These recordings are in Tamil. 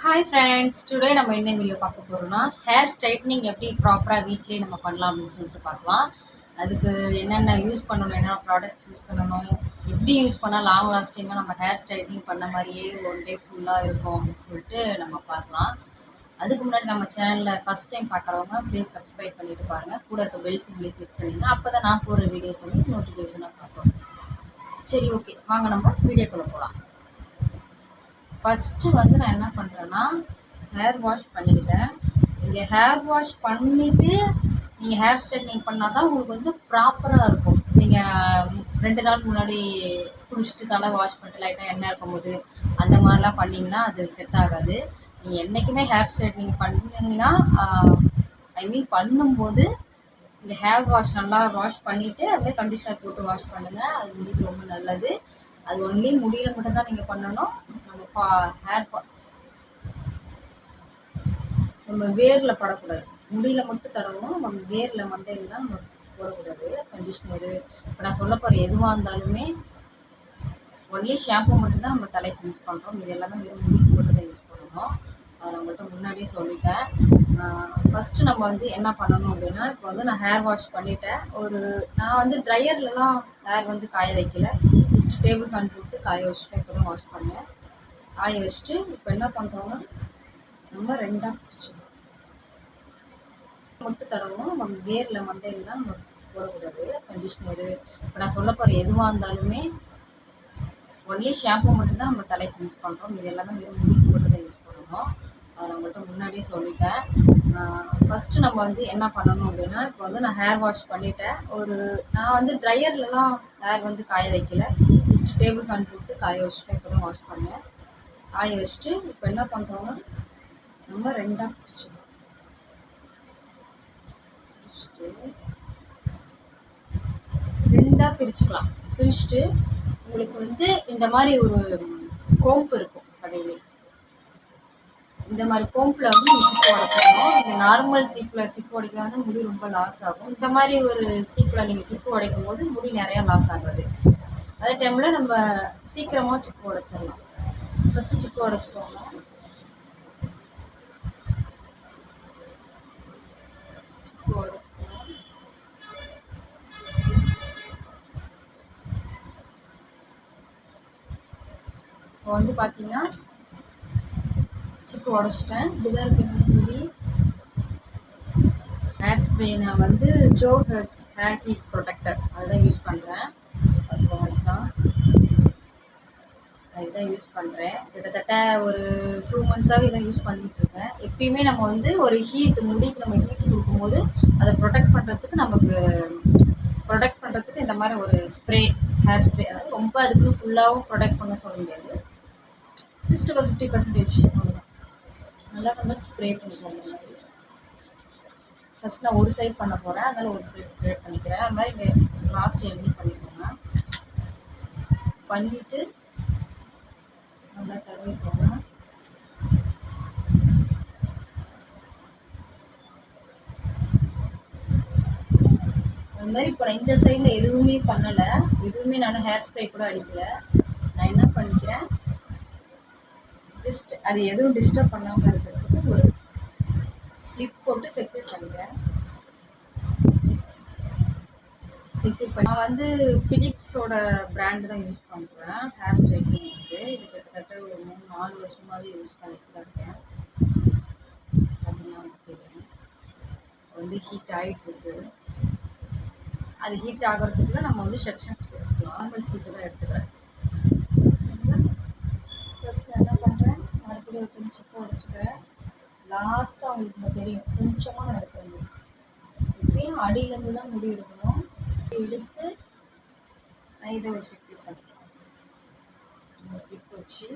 ஹாய் ஃப்ரெண்ட்ஸ், டுடே நம்ம என்ன வீடியோ பார்க்க போகிறோம்னா ஹேர் ஸ்ட்ரைட்னிங் எப்படி ப்ராப்பராக வீட்லேயே நம்ம பண்ணலாம் அப்படின்னு சொல்லிட்டு பார்க்கலாம். அதுக்கு என்னென்ன யூஸ் பண்ணணும், என்னென்ன ப்ராடக்ட்ஸ் யூஸ் பண்ணணும், எப்படி யூஸ் பண்ணால் லாங் லாஸ்டிங்காக நம்ம ஹேர் ஸ்ட்ரைட்னிங் பண்ண மாதிரியே ஒன் டே ஃபுல்லாக இருக்கும் அப்படின்னு சொல்லிட்டு நம்ம பார்க்கலாம். அதுக்கு முன்னாடி நம்ம சேனலில் ஃபஸ்ட் டைம் பார்க்குறவங்க ப்ளீஸ் சப்ஸ்கிரைப் பண்ணிட்டு பாருங்கள். கூட இருக்க பெல் சிம்பிளை கிளிக் பண்ணிங்க. அப்போ தான் நான் போகிற வீடியோஸ் வந்து நோட்டிஃபிகேஷனாக பார்ப்போம். சரி, ஓகே, வாங்க நம்ம வீடியோக்குள்ளே போகலாம். ஃபஸ்ட்டு வந்து நான் என்ன பண்ணுறேன்னா ஹேர் வாஷ் பண்ணிக்கிட்டேன். இங்கே ஹேர் வாஷ் பண்ணிவிட்டு நீங்கள் ஹேர் ஸ்ட்ரைட்னிங் பண்ணால் தான் உங்களுக்கு வந்து ப்ராப்பராக இருக்கும். நீங்கள் 2 நாள் முன்னாடி குளிச்சுட்டு தலை வாஷ் பண்ணிட்டு லைட்டாக எண்ணெய் இருக்கும்போது அந்த மாதிரிலாம் பண்ணிங்கன்னா அது செட் ஆகாது. நீங்கள் என்றைக்குமே ஹேர் ஸ்ட்ரைட்னிங் பண்ணிங்கன்னா பண்ணும்போது இந்த ஹேர் வாஷ் நல்லா வாஷ் பண்ணிவிட்டு அப்படியே கண்டிஷனர் போட்டு வாஷ் பண்ணுங்கள். அது முடிக்கு ரொம்ப நல்லது. அது ஒன்லி முடியல மட்டும் தான் நீங்கள் பண்ணணும். நம்ம வேரில் படக்கூடாது. முடியல மட்டும் தடவணும். நம்ம வேரில் மண்டையிலாம் நம்ம போடக்கூடாது கண்டிஷ்னரு. இப்போ நான் சொல்ல போகிற எதுவாக இருந்தாலுமே ஒன்லி ஷாம்பு மட்டும்தான் நம்ம தலைக்கு யூஸ் பண்ணுறோம். இது எல்லாமே வெறும் முடிக்கு மட்டும் தான் யூஸ் பண்ணணும். அதை நான் உங்கள்கிட்ட முன்னாடியே சொல்லிட்டேன். ஃபஸ்ட்டு நம்ம வந்து என்ன பண்ணணும் அப்படின்னா, இப்போ வந்து நான் ஹேர் வாஷ் பண்ணிவிட்டேன். நான் வந்து ட்ரையர்லலாம் ஹேர் வந்து காய வைக்கல. ஜஸ்ட் டேபிள் ஃபேன் போட்டு காய வச்சுட்டு இப்போ தான் வாஷ் பண்ணேன். காய வச்சுட்டு இப்போ என்ன பண்ணுறோன்னா நம்ம 2ஆக பிரிச்சுக்கணும். மட்டும் தடவணும். நம்ம வேரில் மண்டையிலாம் நம்ம போடக்கூடாது கண்டிஷ்னரு. இப்போ நான் சொல்ல போகிற எதுவாக இருந்தாலுமே ஒன்லி ஷாம்பு மட்டும்தான் நம்ம தலைக்கு யூஸ் பண்ணுறோம். இது எல்லாமே வெறும் முடிக்கு மட்டும் தான் யூஸ் பண்ணணும். அதை நான் உங்கள்கிட்ட முன்னாடியே சொல்லிட்டேன். ஃபஸ்ட்டு நம்ம வந்து என்ன பண்ணணும் அப்படின்னா, இப்போ வந்து நான் ஹேர் வாஷ் பண்ணிவிட்டேன். நான் வந்து ட்ரையர்லலாம் ஹேர் வந்து காய வைக்கல. ஜஸ்ட் டேபிள் ஃபேன் போட்டு காய வச்சுட்டு இப்போ தான் வாஷ் பண்ணேன். காய வச்சுட்டு இப்போ என்ன பண்ணுறோன்னா நம்ம 2ஆக பிரிச்சுக்கணும். பிரிச்சுக்கலாம். பிரிச்சுட்டு உங்களுக்கு வந்து இந்த மாதிரி ஒரு கோம்பு இருக்கும் கடையிலே. இந்த மாதிரி கோம்பில் வந்து நீங்கள் சிப்பு உடைச்சிடணும். நீங்கள் நார்மல் சீப்பில் சிப்பு உடைக்க வந்து முடி ரொம்ப லாஸ் ஆகும். இந்த மாதிரி ஒரு சீப்பில் நீங்கள் சிப்பு உடைக்கும் போது முடி நிறையா லாஸ் ஆகாது. அதே டைமில் நம்ம சீக்கிரமாக சிப்பு உடைச்சிடலாம். ஃபஸ்ட்டு சிப்பு உடைச்சிக்கோங்க. சிப்பு உடைச்சிக்கலாம். இப்போ வந்து பார்த்தீங்கன்னா சிப்பு உடச்சிட்டேன். இப்படிதான் இருக்கு முடி. ஹேர் ஸ்ப்ரே நான் வந்து Joe herbs hair heat protector அதுதான் யூஸ் பண்ணுறேன். அதுதான் யூஸ் பண்ணுறேன். கிட்டத்தட்ட ஒரு 2 மந்த்ஸாகவே இதான் யூஸ் பண்ணிகிட்ருக்கேன். எப்பயுமே நம்ம வந்து ஒரு முடிக்கு நம்ம ஹீட் கொடுக்கும்போது அதை ப்ரொடெக்ட் பண்ணுறதுக்கு இந்த மாதிரி ஒரு ஸ்ப்ரே, ஹேர் ஸ்ப்ரே, அதாவது ரொம்ப அதுக்குன்னு ஃபுல்லாகவும் ப்ரொடெக்ட் பண்ண சொல்ல முடியாது. ஜஸ்ட் ஒரு 50% அவ்வளோதான். நல்லா நம்ம ஸ்ப்ரே பண்ணிக்கலாம். இந்த மாதிரி ஃபஸ்ட் நான் ஒரு சைட் பண்ண போகிறேன், அதனால் ஒரு சைட் ஸ்ப்ரே பண்ணிக்கிறேன். அது மாதிரி இங்கே லாஸ்ட் எப்படி பண்ணிக்கோங்க. பண்ணிவிட்டு நல்லா தடவிக்கோங்க. அது மாதிரி இப்போ நான் இந்த சைடில் எதுவுமே பண்ணலை. எதுவுமே நான் ஹேர் ஸ்ப்ரே கூட அடிக்கலை. நான் என்ன பண்ணிக்கிறேன், ஜஸ்ட் அது எதுவும் டிஸ்டர்ப் பண்ணாமல் இருக்கிறதுக்கு ஒரு கிளிப் போட்டு செக்யூர் பண்ணிக்கிறேன். நான் வந்து ஃபிலிப்ஸோட பிராண்டு தான் யூஸ் பண்ணுறேன் ஹேர் ஸ்ட்ரைட்னிங்க்கு. இது கிட்டத்தட்ட ஒரு 3-4 வருஷமாகவே யூஸ் பண்ணிட்டு தான் இருக்கேன். பார்த்தீங்கன்னா தெரியும் வந்து ஹீட் ஆகிட்டு இருக்கு. அது ஹீட் ஆகிறதுக்குள்ள நம்ம வந்து செக்ஷன்ஸ் பிரிச்சுக்கலாம். நார்மல் சீட்டு தான் எடுத்துக்கிறேன். சரிங்களா? ஃபஸ்ட் என்ன பண்ணுறேன், மறுபடியும் கொஞ்சம் சிப்பு உடச்சிக்கிறேன். லாஸ்ட்டாக அவங்களுக்கு தெரியும் கொஞ்சமாக நான் எடுக்கிறேன். இப்பயும் அடியிலேருந்து தான் முடி எடுக்கணும். எடுத்து நான் இதை ஒரு செக்யூர் பண்ணிக்கலாம். கிளிப் வச்சு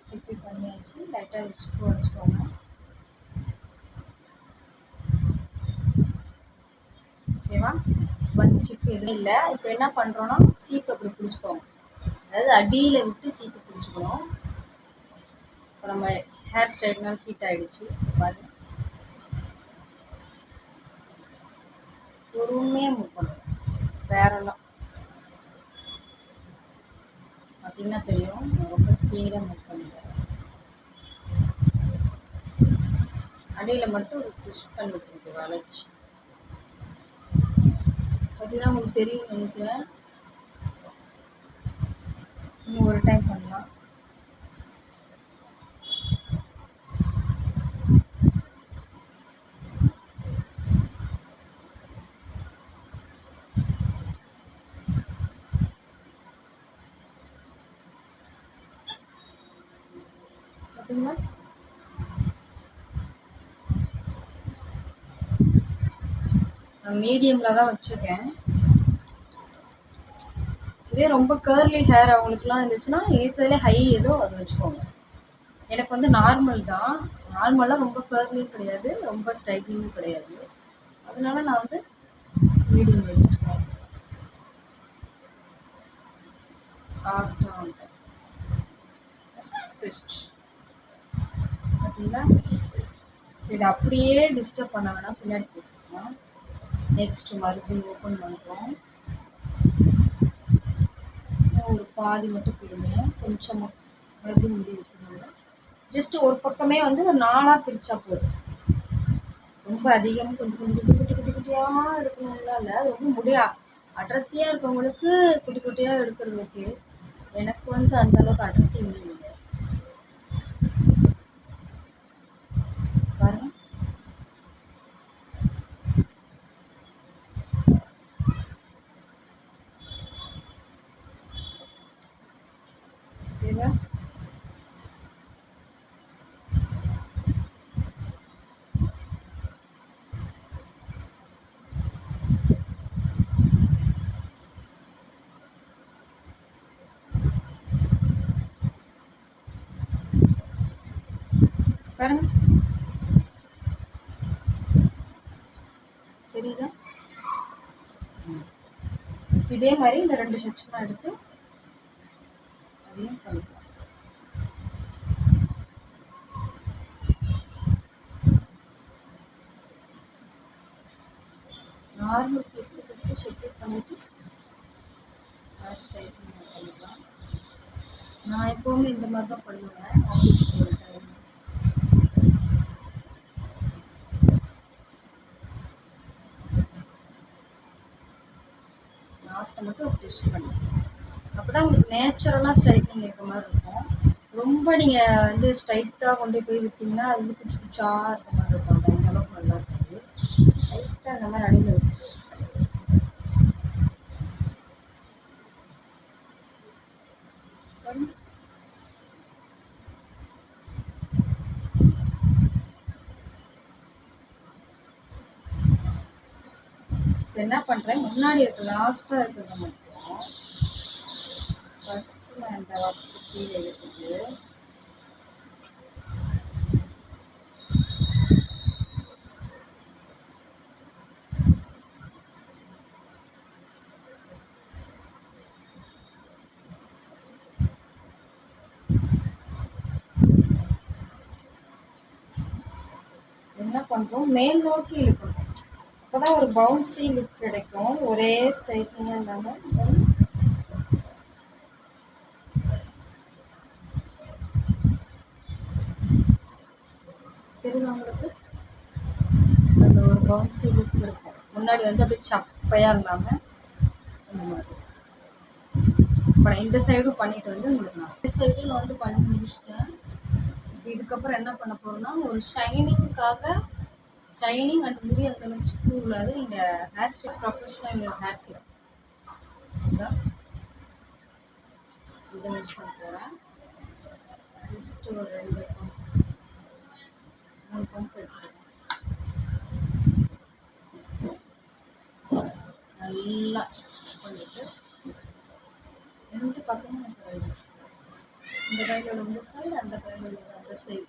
செக்யூர் பண்ணியாச்சு. லைட்டாக வச்சு உடச்சிக்கோங்க. ஓகேவா? வந்து சிப்பு எதுவும் இல்லை. இப்போ என்ன பண்ணுறோன்னா சீப்பு அப்படி பிடிச்சிக்கோங்க. அதாவது அடியில் விட்டு சீப்பு பிடிச்சிக்கணும். இப்போ நம்ம ஹேர் ஸ்ட்ரைட்னர் ஹீட் ஆகிடுச்சு பாருங்க. பொறுமையாக மூவ் பண்ணணும். வேறெல்லாம் பார்த்தீங்கன்னா தெரியும், நான் ரொம்ப ஸ்பீடாக மூவ் பண்ணிட்டேன். அடியில் மட்டும் ஒரு ட்விஸ்ட் பண்ணி விட்டுருக்கு வளைச்சி. பார்த்தீங்கன்னா உங்களுக்கு தெரியும் நினைக்கிறேன். இன்னும் ஒரு டைம் பண்ணலாம். பார்த்தீங்களா? நான் மீடியமில் தான் வச்சுருக்கேன். இதே ரொம்ப கேர்லி ஹேர் அவங்களுக்குலாம் இருந்துச்சுன்னா இருக்கிறதுலே ஹை ஏதோ அது வச்சுக்கோங்க. எனக்கு வந்து நார்மல் தான். நார்மலாக ரொம்ப கேர்லியும் கிடையாது, ரொம்ப ஸ்ட்ரைட்னிங்கும் கிடையாது. அதனால நான் வந்து மீடியம் வச்சுருக்கேன். லாஸ்ட்டாக வந்துட்டேன். ட்விஸ்ட் பார்த்தீங்களா? இதை அப்படியே டிஸ்டர்ப் பண்ண வேணாம், பின்னாடி போட்டுக்கலாம். நெக்ஸ்ட் மறுபடியும் ஓப்பன் பண்ணுறோம். ஒரு பாதி மட்டும் பிரிங்க, கொஞ்சமாக மறுபடியும் முடி விட்டுருங்க. ஜஸ்ட் ஒரு பக்கமே வந்து ஒரு 4ஆக பிரித்தா போதும். ரொம்ப அதிகம் கொஞ்சம் கொஞ்சம் குட்டி குட்டி குட்டியாக எடுக்கணும்லாம் இல்லை. ரொம்ப முடியா அடர்த்தியாக இருக்கவங்களுக்கு குட்டி குட்டியாக எடுக்கிறது ஓகே. எனக்கு வந்து அந்த அளவுக்கு அடர்த்தி இல்லை. பாருங்க, ஓகேவா? பாருங்க, தெரியுதா? இதே மாதிரி இந்த 2 செக்ஷனாக எடுத்து அதையும் பண்ணிக்கலாம். நார்மல் கிளிப்பு கொடுத்து செக்யூர் பண்ணிவிட்டு ஹேர் ஸ்டைலிங் பண்ணிக்கலாம். நான் எப்போவுமே இந்த மாதிரி தான் பண்ணுவேன் ஆஃபீஸுக்கு ஒரு டைம். லாஸ்ட்டை மட்டும் ட்விஸ்ட் பண்ணிக்கலாம். அப்போ தான் உங்களுக்கு நேச்சுரலாக ஸ்ட்ரைட்னிங் இருக்க மாதிரி இருக்கும். ரொம்ப நீங்கள் வந்து ஸ்ட்ரைட்டாக கொண்டு போய் விட்டிங்கன்னா அது வந்து குச்சி குச்சாக இருக்க மாதிரி இருக்கும். அது அந்த அளவுக்கு நல்லா இருக்காது. லைட்டாக அந்த மாதிரி அடியில் ட்விஸ்ட் பண்ணிக்கலாம். இப்போ என்ன பண்ணுறேன், முன்னாடி இருக்க லாஸ்ட்டாக இருக்கிறத மட்டும் ஃபஸ்ட்டு நான் இந்த வட்டு கீழே எடுத்துட்டு என்ன பண்ணுறோம், மேல் நோக்கி இழுக்கணும். அப்போ தான் ஒரு பவுன்சி லுக் கிடைக்கும். ஒரே ஸ்ட்ரைட்னிங்காக இல்லாமல் தெரியுது உங்களுக்கு? அந்த ஒரு பவுன்சி லுக் இருக்கும். முன்னாடி வந்து அப்படியே சப்பையாக இல்லாமல் இந்த மாதிரி. இப்போ நான் இந்த சைடும் பண்ணிட்டு வந்து உங்களுக்கு நான் இந்த சைடும் நான் வந்து பண்ணி முடிச்சிட்டேன். இப்போ இதுக்கப்புறம் என்ன பண்ண போகிறோம்னா, ஒரு ஷைனிங் அண்ட் முடி அந்த மாதிரி சிக்கு உள்ளாது. நீங்கள் hair style professional hair style இதை யூஸ் பண்ண போகிறேன். ஜஸ்ட் ஒரு 2 3 பம்ப் எடுத்துக்கிறேன். நல்லா பண்ணிட்டு 2 பக்கமும் இந்த கையில் உள்ள இந்த சைடு, அந்த கையில் உள்ள அந்த சைடு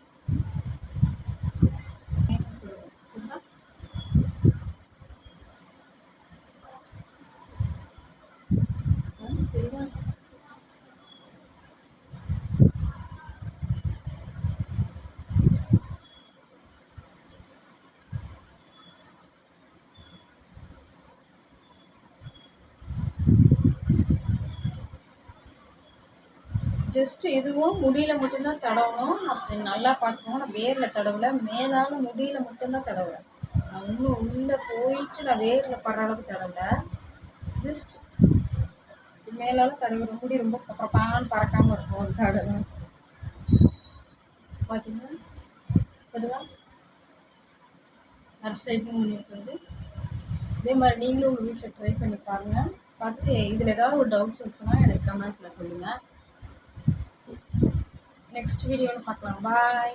தெரியுதா? ஜஸ்ட் இதுவும் முடியில மட்டும்தான் தடவணும். அப்படி நல்லா பார்த்துக்கோங்க. நான் வேரில் தடவலை, மேலால முடியில மட்டும்தான் தடவுறேன். நான் இன்னும் உள்ளே போயிட்டு நான் வேரில் படுற அளவுக்கு தடவலை. ஜஸ்ட் மேலால தடவுற முடி ரொம்ப பான்னு பறக்காமல் இருக்கும். அதுக்காக தான் பார்த்தீங்கன்னா அதுதான் ஹேர் ஸ்ட்ரைட்னிங் பண்ணியிருக்கிறது. இதே மாதிரி நீங்களும் உங்கள் வீட்டில் ட்ரை பண்ணி பாருங்கள். பார்த்துட்டு இதில் ஏதாவது ஒரு டவுட்ஸ் இருந்துச்சுன்னா எனக்கு கமெண்ட்டில் சொல்லுங்கள். நெக்ஸ்ட் வீடியோவில் பார்க்கலாம். பாய்.